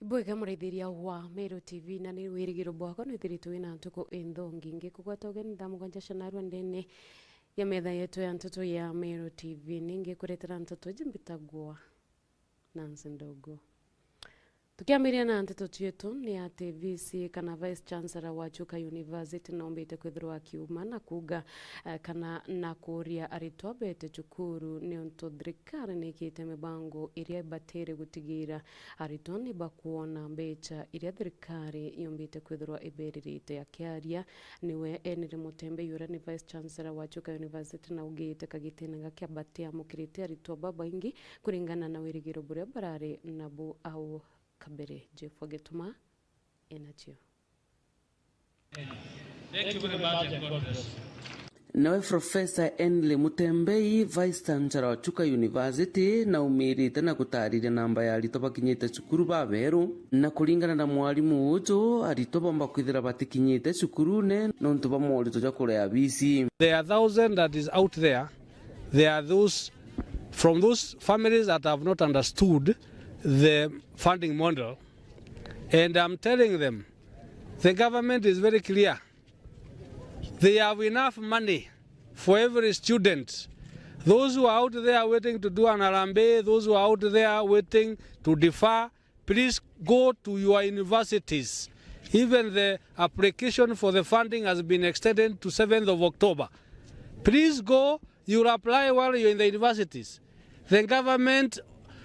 Bwega mureithiria wa Meru Tv na ni wirigiro bwako ni thiritu ina ntuko indongi ngikugwata ugeni ndamugonja shanarwa ndene ya metha yetu ya ntuto ya Meru Tv ningi kuretera ntuto jimbitagwa Nancy Ndogo. Tukiamiria na ntuto yetu ni ya TVC kana Vice Chancellor wa Chuka University na ombete kwithirwa kiuma na kuga kana na kuria aritwa bete cukuru ni onto thirikari ni kite mibango iria batere gutigira aritwa ni bakuona mbecha iria thirikari yombete kwithirwa iberirite ya kiaria niwe enire mutembe yura ni Vice Chancellor wa Chuka University na ugite kagitenga kia batia mukirite aritwa baba ingi kuringana na wirigiro buria barare nabo au kabere Jeff Wagetuma enachio. Thank you very much and God bless you. Nawe Professor Enle Mutembei Vice Chancellor wa Chuka University na umirite na gutariria namba ya arito bakinyite cukuru ba Meru na kuringana na mwalimu ujo arito bomba kwithira batikinyite cukurune nontu ba morito ja kurea BC. There are thousands that is out there. There are those from those families that have not understood the funding model, and I'm telling them the government is very clear. They have enough money for every student. Those who are out there waiting to do an arambe, those who are out there waiting to defer, please go to your universities. Even the application for the funding has been extended to 7th of October. Please go, you'll apply while you're in the universities. The government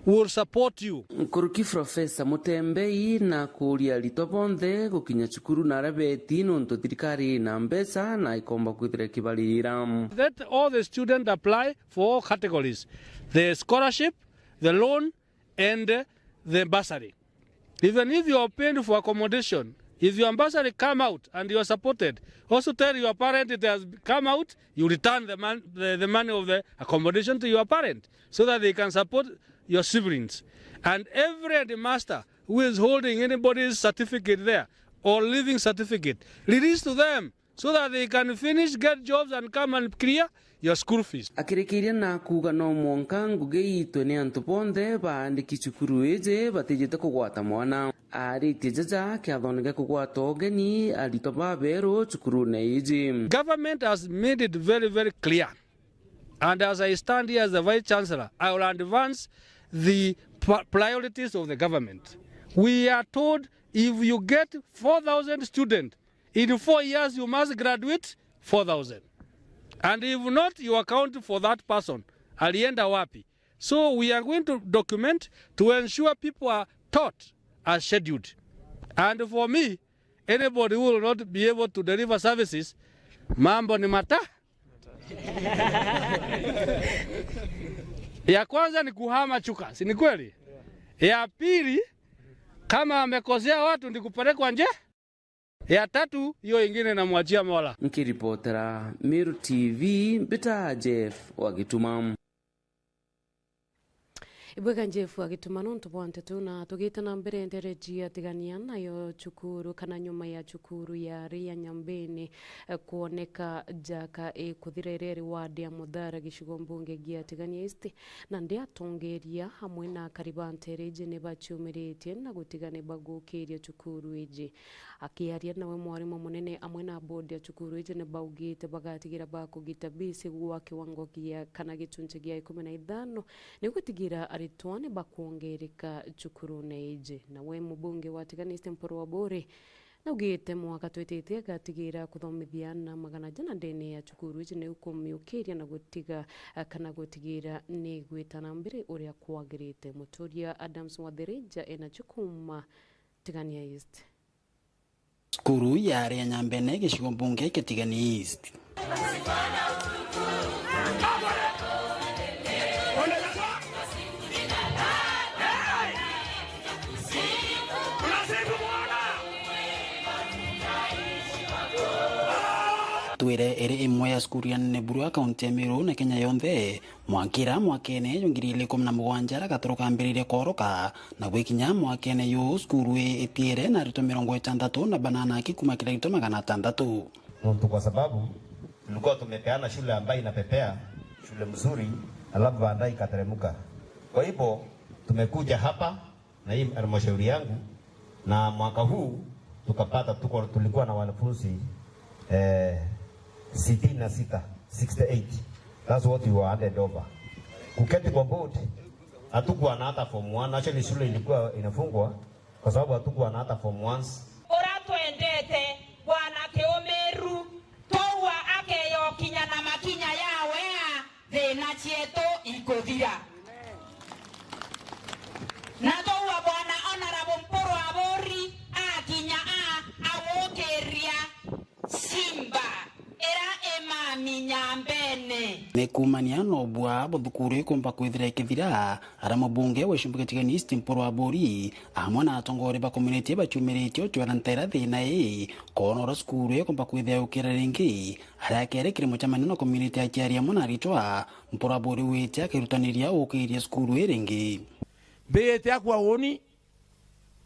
will support you. Nkuruki Professor Mutembei na kuria rito bonthe gukinya cukuru na rabeti nontu thirikari na mbesa na ikomba kwithira kibarira. Let all the students apply for all categories: the scholarship, the loan, and the bursary. Even if you are paying for accommodation, if your bursary come out and you are supported, also tell your parent it has come out, you return the money of the accommodation to your parent so that they can support your siblings. And every headmaster who is holding anybody's certificate there or living certificate, release to them so that they can finish, get jobs and come and clear your school fees. Akirikiria na kuga no mwonka nguge itwe ni antu bonthe baandiki cukuru eje batijite kugwata mwana ari tijaja kiathonege kugwata ogeni arito ba Meru cukuru na eje. Government has made it very, very clear. And as I stand here as the Vice Chancellor, I will advance the priorities of the government. We are told if you get 4,000 students, in 4 years you must graduate 4,000. And if not, you account for that person. Alienda wapi? So we are going to document to ensure people are taught as scheduled. And for me, anybody who will not be able to deliver services, mambo ni mata. Ya kwanza ni kuhama Chuka, si ni kweli? Ya pili, kama amekosea watu ndi kupelekwa nje. Ya tatu, hiyo ingine namwachia Mola. Nkiripotera Meru TV Bita Jeff Wagetuma. Ibwega Jeff Wagetuma nontu bonte tuna tugite na mbere nderejia tigania nayo cukuru kana nyuma ya cukuru ya Ria Nyambene kuoneka jaka kuthirerere wadi ya Mudhara gicigo mbunge gia tigania este na ndia tongeria hamwe na karibante reje ne baciumiritie na gutigane bagukiria cukuru eje akiaria nawe mwarimu munene amwe na board ya cukuru eje ne baugite bagatigira bakugita bisi gwa kiwango gia kana gitunche gia 15 ne gutigira aritwane bakuongereka cukuru na eje na we mubunge wa tigania este mporo wa bore na ugite mwaka twetete agatigira kuthomithia na magana jana ndene ya cukuru eje ne ukomiukiria na gutiga kana gutigira ni gwitana mbere uria kwagirite muturia Adams Wathereja ena chukuma tigania east. Cukuru ya Ria Nyambene gicigo mbunge Tigania East. Twire ere imwe ya skuru ya Neburu kaunti ya Meru na Kenya yonthe mwakira mwakene yongirire 17 gatorokambirire koroka na gwikinya mwakene yo skuru etiere na rito 60 na banana kikuma kila rito 600 ndio kwa sababu tulikuwa tumepeana shule ambayo inapepea shule mzuri alafu baadaye ikateremka. Kwa hivyo tumekuja hapa na hii halmashauri yangu na mwaka huu tukapata tulikuwa na wanafunzi 66, 68. That's what we were handed over. Kuketi kwa board hatukuwa na hata form 1. Actually shule ilikuwa inafungwa kwa sababu hatukuwa na hata form 1. Ora twendete bwana Meru towa akeyo kinya na makinya yawe thina chieto ikuthira na towa bwana honorable mporo abori akinya awokeria simba era emami nyambene nekumania no bwa bothukuru ikumba kwithira ikithira ara mabunge weshimbuke tiganist mporo abori amwe na atongore ba community bachumiritio twara ntera thina kono ro skuru ikumba kwithira ukira ringi ara kere kirimo cha maneno community achiaria mona ritwa mporo abori wete akirutaniria ukiria skuru ringi bete akwa woni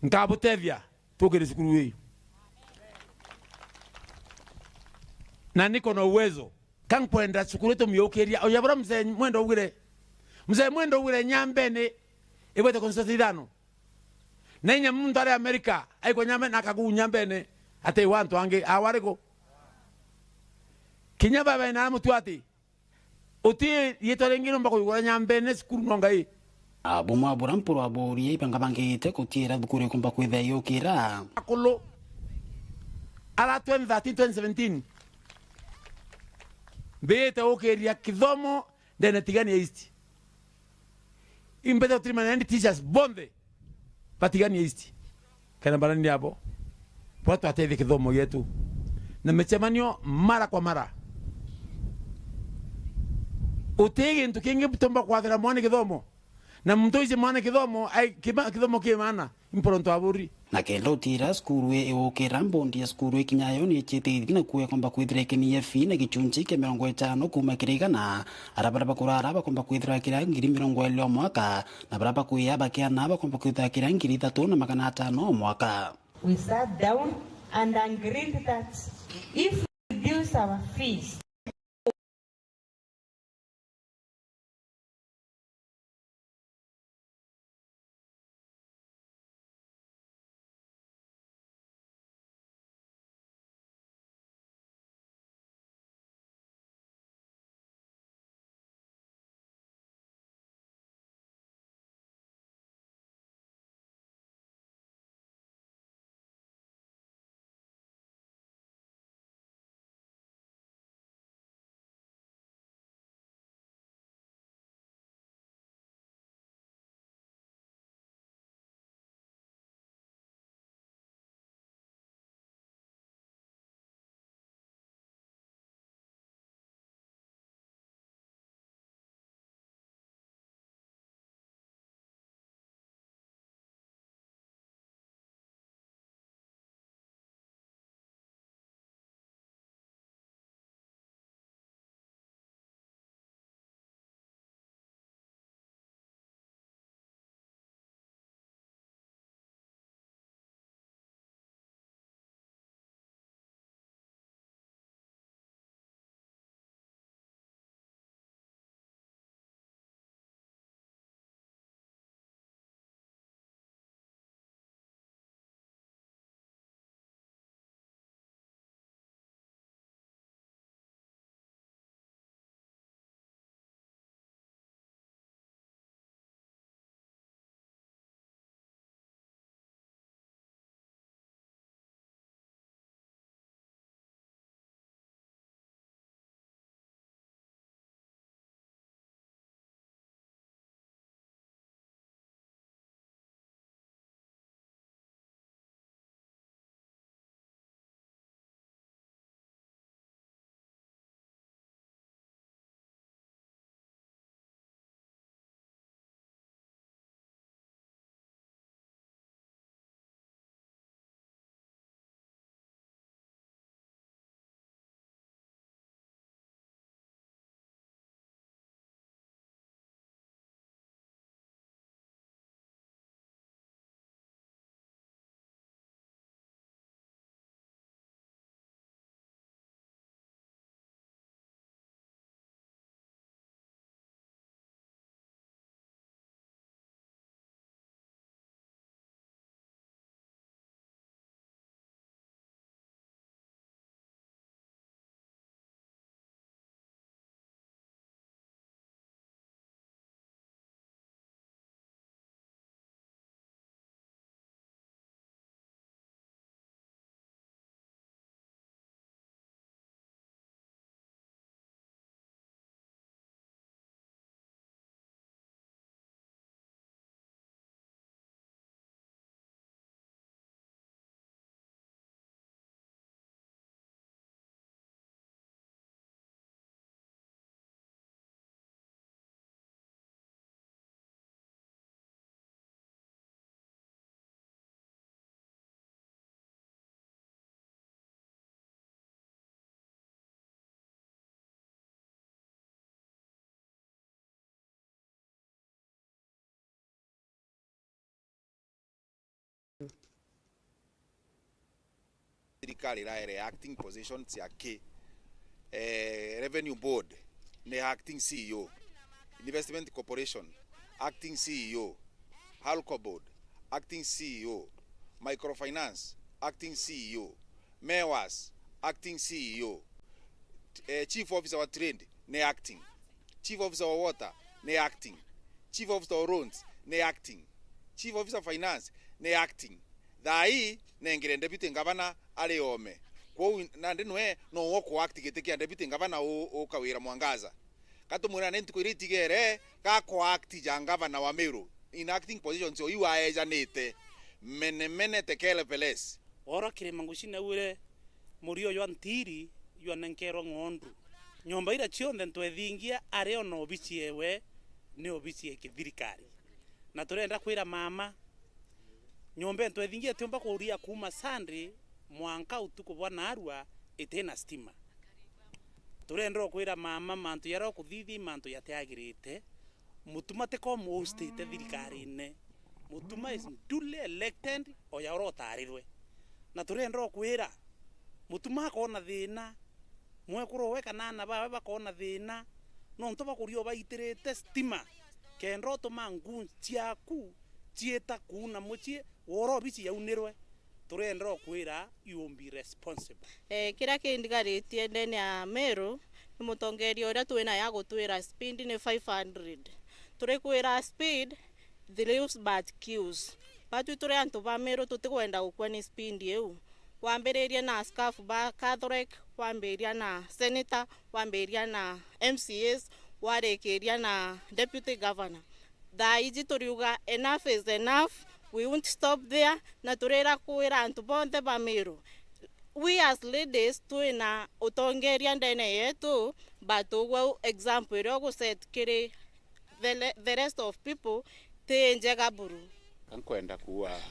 nkabutevya tukiri skuru hii na niko na uwezo kankwenda sukuru to myokeria oyabura mzee mwendo ugire nyambene ibwete konstitution na nya mundu ari America aiko nyambe nakagu nyambene ate wantu ange awarego kinya baba na mutu ati uti yetorengiro mbako yugura nyambene sukuru nongai abumwa abura mporo abori ipanga bangite kutira thukuru ikumba kwithira yukira akolo ala 2013 2017 bete okeria kithomo ndene tigani east imbete utrimanende teachers bonde patigani east kana barani hapo watu ateve kithomo yetu na mechemanio mara kwa mara utege ntukinge butomba kwathira mwana kithomo na mtoize mwana kithomo ai kithomo kimana impronto aburi na kelo tira skuru eukira mbondi ya skuru ikinyayo ni chitiri na kuya kwamba kwithira kini fi na gichunchi ke 50 kuma kirigana arabara kurara kwamba kwithira kira ngiri 20 mwaka na baraba kuya bakia naba kwamba kwithira kira ngiri 3 na magana 5 mwaka. We sat down and agreed that if we reduce our fees Serikali iraere acting positions yake Revenue Board ne acting CEO, Investment Corporation acting CEO, Halco Board acting CEO, Microfinance acting CEO, MEWAS acting CEO, Chief Officer wa Trade ne acting, Chief Officer wa Water ne acting, Chief Officer wa Roads ne acting, Chief Officer Finance ne acting. Thai nengire deputy governor ali ome kwa na ndinwe no woko activate kia deputy governor o kawira Mwangaza katumura nentu kwiritigere ka ko act ja governor wa Meru in acting position so you are ejanete mene tekele peles ora kire mangushina ure murio yo antiri yo nankero ngondu nyomba ira chionde ntwethingia are ono obiciewe ne obicie kithirikari na turenda kwira mama nyombe ntwethingia tiomba kuria kuma Sunday mwanka utuko bwana arua itena stima turenda kwira mama mantu yaro kuthithi mantu yateagirite mutuma te ko mostite thirikari-ine mutuma is duly elected o yaro tarirwe na turenda kwira mutuma kona thina mwekuro weka nana bawe bakona thina no ntoba kurio baitirite stima kendro to mangu ciaku cieta kuna mucie woro bici yaunirwe turenda kwira you will be responsible kira kindigaritie ndene ya Meru ni mutongerio ria twina ya gutwira speed ni 500 turi kwira speed the leaves but queues batu turi antu ba Meru tutikwenda gukwa ni speed eu wambiriria na scarf ba Catholic wambiria na senator wambiria na MCAs warekeria na deputy governor daiji turiuga enough is enough. We won't stop there. Na turera kuira antu bonde ba Meru. We as leaders tuina utongeria ndene yetu but we example ro set kiri the rest of people te njega buru. Kankwenda kuwa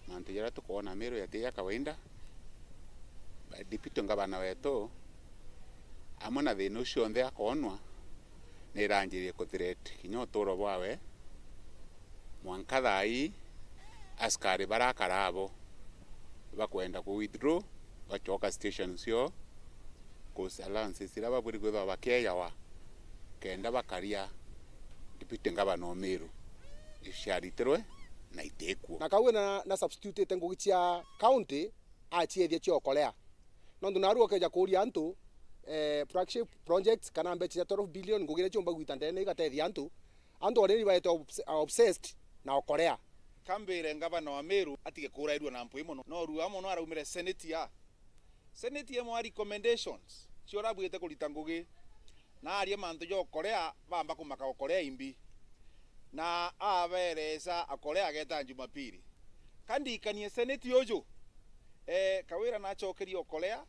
mantu yara tukuona Meru ya kawaida. Deputy ngabana wetu amona thina ucio nthe akonwa ni ranjirie kuthirete kinyo turo bwawe mwanka thai askari barakarabo bakwenda ku withdraw bachoka station cio kusalansi sira baburi gwetha bakeyawa kenda bakaria deputy ngabana Meru isharitirwe na itekwo na kawe na substitute tengo cia county achiethia cio kolea no ndunaru okeja kuria antu flagship projects kana mbecha 12 billion ngugire chomba gwita ndene igateithia antu already baete obsessed na okorea kambire ngabana wa Meru atige kurairwa na mpo imono no ruwa mono araumire senate ya mo recommendations cio rabwite kurita ngugi na aria mantu jo Korea bamba kumaka Korea imbi na aberesa akorea geta Jumapili kandi kanie senate yojo kawira na chokerio Korea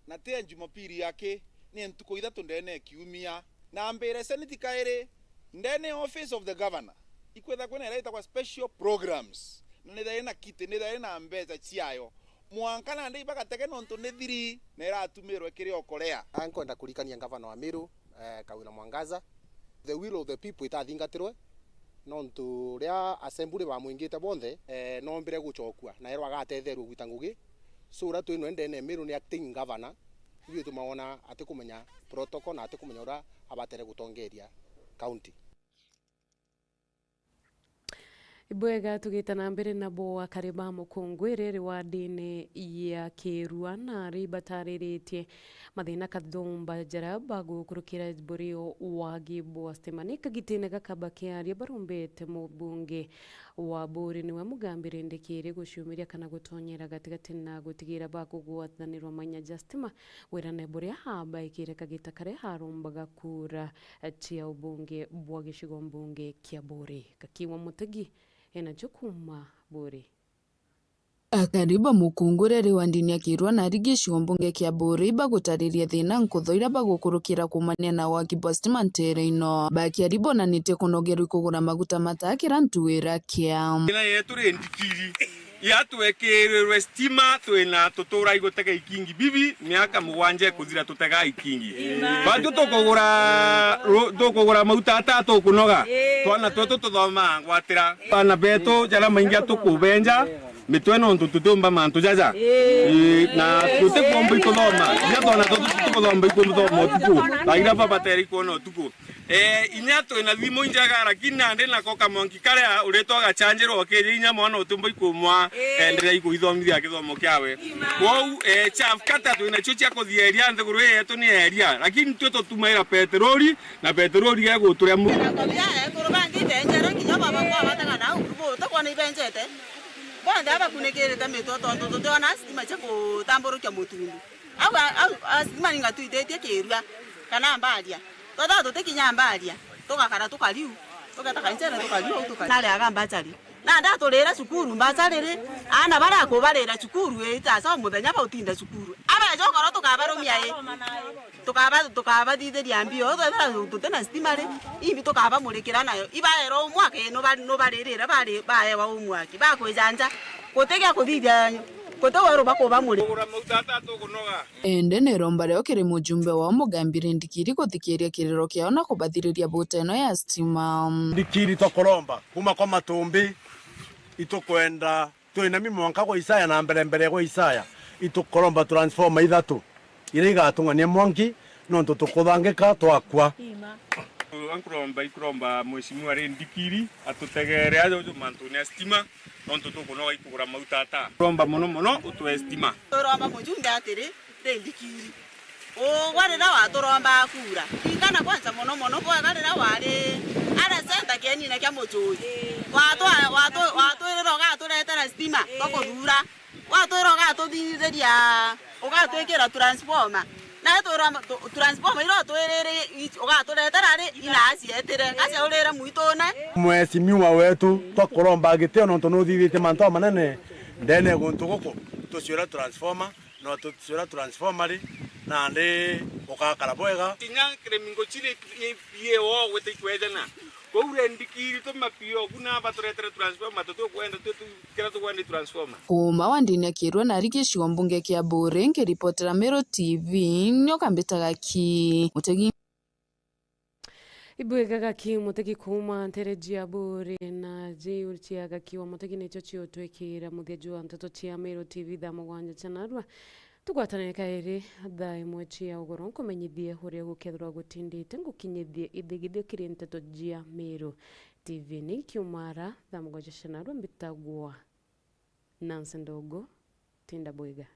na te Jumapili yake ni ntuko ithatu ndene kiumia na mbere senate kaire ndene office of the governor ikwetha kwena iraita kwa special programs na nithaina kite nithaina mbeza ciayo mwankana ndi bagateke nonto nithiri na iratumirwe kiri Korea ankwenda kurikania governor wa Meru Kawira Mwangaza the will of the people itathingatirwe nonto ria assembly ba mwingite bonthe no mbere guchokua na ero agatetherwo gwita ngugi so ura twino ndene Meru ni acting governor iyo tumaona atikumenya protocol na atikumenya ura abatere gutongeria county Ibwega tugitana mbere na bo akariba mukungwire riwadi-ini ya Kirua na ribatariritie mathina kathumba jaraba gukurukira burio wagi bo stemani kagitine gakaba kiaria barumbete mubunge wa buri niwe mugambire ndikire gushumiria kana gutonyera gatigati na gutigira bakugwathanirwa manya justima wirane buria haba ikire kagita kare harumbaga kura cia ubunge bwa gishigo mbunge kia buri kakiwa mutegi ena jukuma buri akariba mukungure riwandini ya Kirua na rigishigo mbunge kia buri bagutariria thina nkuthoira bagukurukira kumania na wagi bostima ntere-ino bakiaribo na nite kunogeru kugura maguta matakira ntuwira kia ina yetu rendikiri yatwekererwe stima twina tutura igutega ikingi bibi miaka mugwanje kuthira tutega ikingi bantu tukugura maguta atatu kunoga twana twetu tuthoma ngwatira bana betu jara maingia tukubenja mitweno tututumba mantu jaja na tutekomba ikoloma ya dona tutukomba ikoloma tuku aira baba teri kono tuku inyato ina limo njagara kinande na koka monki kare ureto agachanjero okere inya mwana utumba ikumwa endere ikuithomithia githomo kiawe wou chaf kata tu ina chucha kuthieria nthiguru yetu ni eria lakini tweto tumaira petroli na petroli ya guturia mu kurubangi benjero kinya baba kwa batanga na ubu to kwa ni benjete bonde aba kunekere tameto tonto to na stima chako tamboro kya mutundu au stima ninga tuitetie kirua kana mbalia toda to tekinya mbalia toka kana tukaliu toka takanjera tukaliu nale agamba chali na ndatolera cukuru mbacharire ana bara kubarira cukuru itaca muthenya bautinda cukuru aba jokoro tukabarumia tukaba thitheria mbio thethera tutena stima ri imbi tukaba mulikira nayo ibaero mwaka no baririra bari baewa umwaki bakwijanja kutegia kuthithia kotowero bakoba muri ende neromba reo kiri mujumbe wa mugambire ndikiri guthikiria kiriro kiao na kubathiriria buteno ya stima ndikiri tokoromba kuma kwa matumbi itukwenda twina mimwanka kwa Isaya na mbere kwa Isaya itukoromba transformer ithatu ire igatungania mwanki no tukuthangika twakwa ikuromba mweshimiwa ri ndikiri atutegere ajo mantu ne stima nonto tukunoga ikugura mautata kuromba muno utwe stima turomba mujumbe atiri ndikiri warira waturomba kura ikana kwanza muno kwa garira wari ana senta keni na kya mutui watwirira gaturetera stima tokuthura watwirira gatuthitheria ugatwikira transformer na transformer iro twiriri ugaturetera ri inacietire kacia urire muitune mweshimiwa wetu tokuromba giteo nonto nuthithite manto manene ndene guntu guku tuciura transformer no tuciura transformer ri na ndi ukakara bwega tinya kremingo chile ye wo wete kwedana ko ure ndikiri to mapio kuna baturetera transformer to kwenda tu kira to kwenda transformer kuma wandini akirwa na rigishiwa mbunge kia Bure ngiripotera Meru TV nyokambitaga ki mutegi ibwegaga ki mutegi kuma nterejia Bure na jiurchiaga ki wa mutegi necho chio twekira muthejua nteto chia Meru TV damo gwanja chanarwa tugwatanire kairi thaa imwe cia ugoro nkumenyithie huria gukethirwa gutindite ngukinyithie ithigithio kiri nteto jia Meru TV ni kiumara thaa mugwanja chanarwa mbitagwa Nancy Ndogo tinda bwega